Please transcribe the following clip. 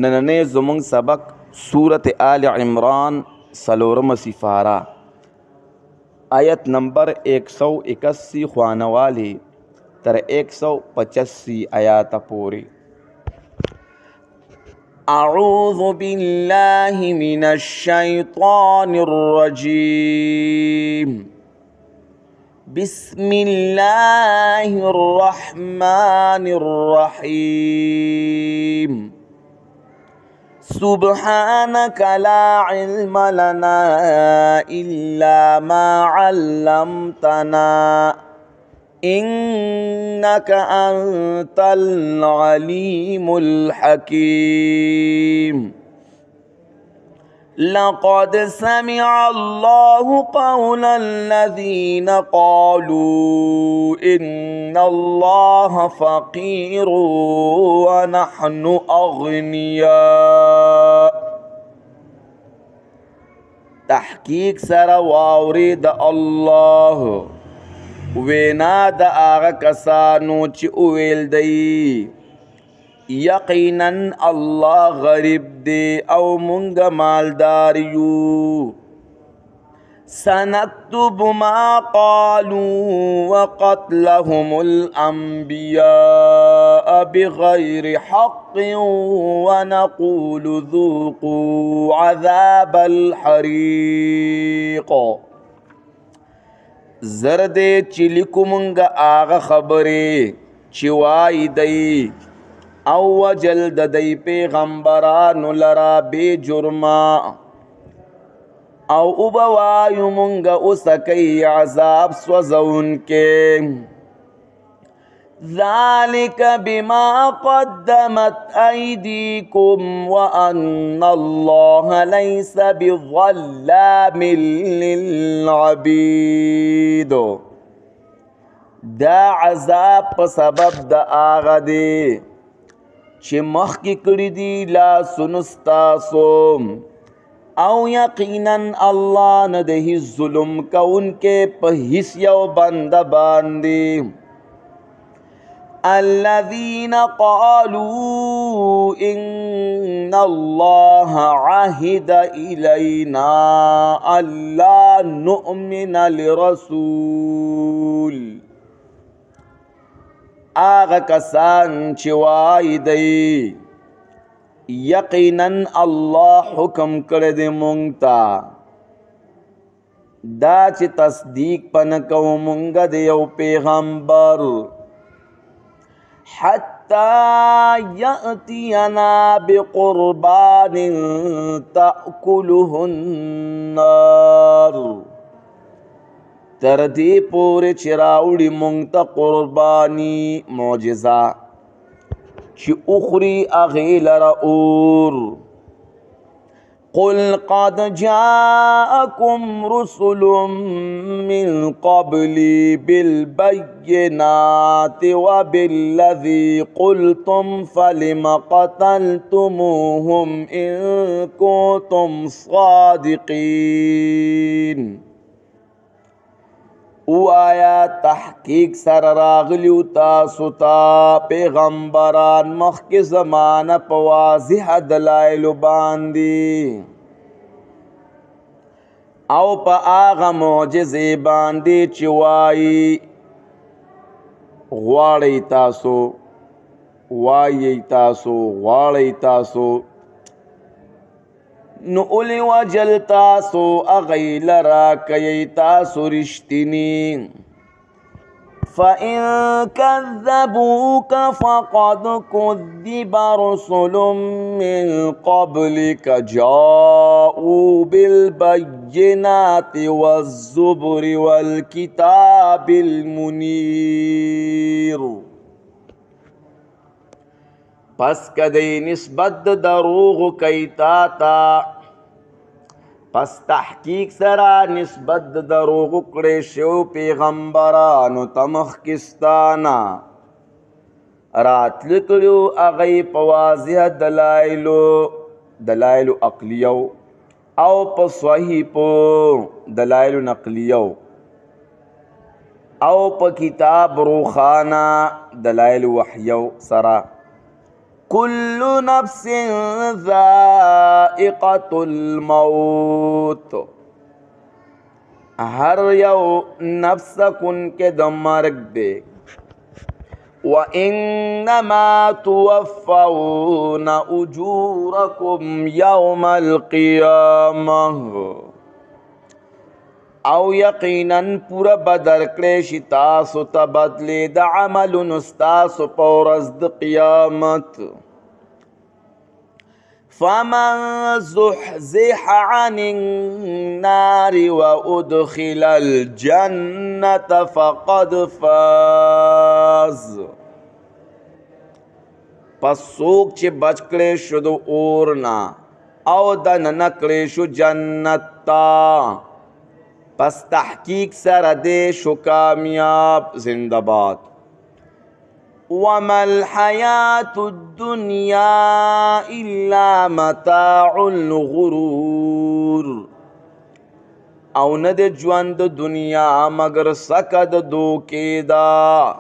نننې زمونږ سبق سورت آل عمران سلورم سپارہ آیت نمبر 181 خوانوالی تر 185 آیات پوری. اعوذ باللہ من الشیطان الرجیم بسم اللہ الرحمن الرحیم سبحانك لا علم لنا إلا ما علمتنا إنك أنت العليم الحكيم. لقد سمع الله قول الذين قالوا إن الله فقير ونحن أغنياء. تحقیق سره واورید الله وینا د هغه کسانو چې وویل دی یقینا الله غریب دی او مونږ مالدار یو. سنكتب ما قالوا وقتلهم الأنبياء بغير حق ونقول ذوقوا عذاب الحريق. زرد چلیکو مونږ آغا خبرې چې وای دی او وجل د دی پیغمبرانو لرا بے جرما او وبوایو مونږ اوسکی عذاب سوزون کے. ذالک بما قدمت ایدیکم وان اللہ لیس بظلام للعبید. دا عذاب په سبب د آغا دی چې مخکې کړي دي لاسونه ستاسو او یقینا الله نه د هیڅ ظلم کوونکی په هیڅ یو بنده باندې. الذين قالوا إن الله عهد إلينا ألا نؤمن لرسول. آغا کسان چې وای دی یقینا الله حکم کړی دی مونږ ته دا چې تصدیق پنه کوو مونږ د یو پیغمبر حتی یأتینا بقربان تأکله النار. تر دې پورې چې راوړي مونږ ته قرباني معجزه چې اخري هغې لره اور. قل قد جاءكم رسل من قبلي بالبينات وبالذي قلتم فلم قتلتموهم إن كنتم صادقين. او آیا تحقیق سر راغلیو تاسو ته پیغمبران مخکې زمانه په واضح دلایلو باندې او په هغه معجزې باندې چې وایي غواړئ تاسو وایئ تاسو غواړئ تاسو نو اولی وجل تاسو اغی لرا کئی تاسو رشتنی. فَإِن كَذَّبُوكَ فَقَدْ كُذِّبَ رُسُلٌ مِّن قَبْلِكَ جَاءُوا بِالْبَيِّنَاتِ وَالزُّبُرِ وَالْكِتَابِ الْمُنِيرِ. پس کدی نسبت دروغ کیتا تا پس تحقیق سرا نسبت دروغ کړي شو پیغمبرانو تمخ کستانا راتل کړو هغه په واضح دلایل عقلیو او په صحیح په دلایل نقلیو او په کتاب روخانه دلایل وحیو سرا كل نفس ذائقة الموت هر یو نفس کن کے د مرگ دے وَإِنَّمَا تُوَفَّوْنَ أُجُورَكُمْ يَوْمَ الْقِيَامَةِ او یقیناً پورا بدر کړی تاسو ته بدلې د عملونو ستاسو په ورځ د قیامت فمن زحزح عن النار وأدخل الجنة فقد فاز پس څوک چې بچ کړی شو د اور نه او دننه کړی شو جنت ته پس تحقیق سره دې شو کامیاب زنده باد وما الحياة الدنيا إلا متاع الغرور او نه د ژوند دنیا مگر سکه د دوکې ده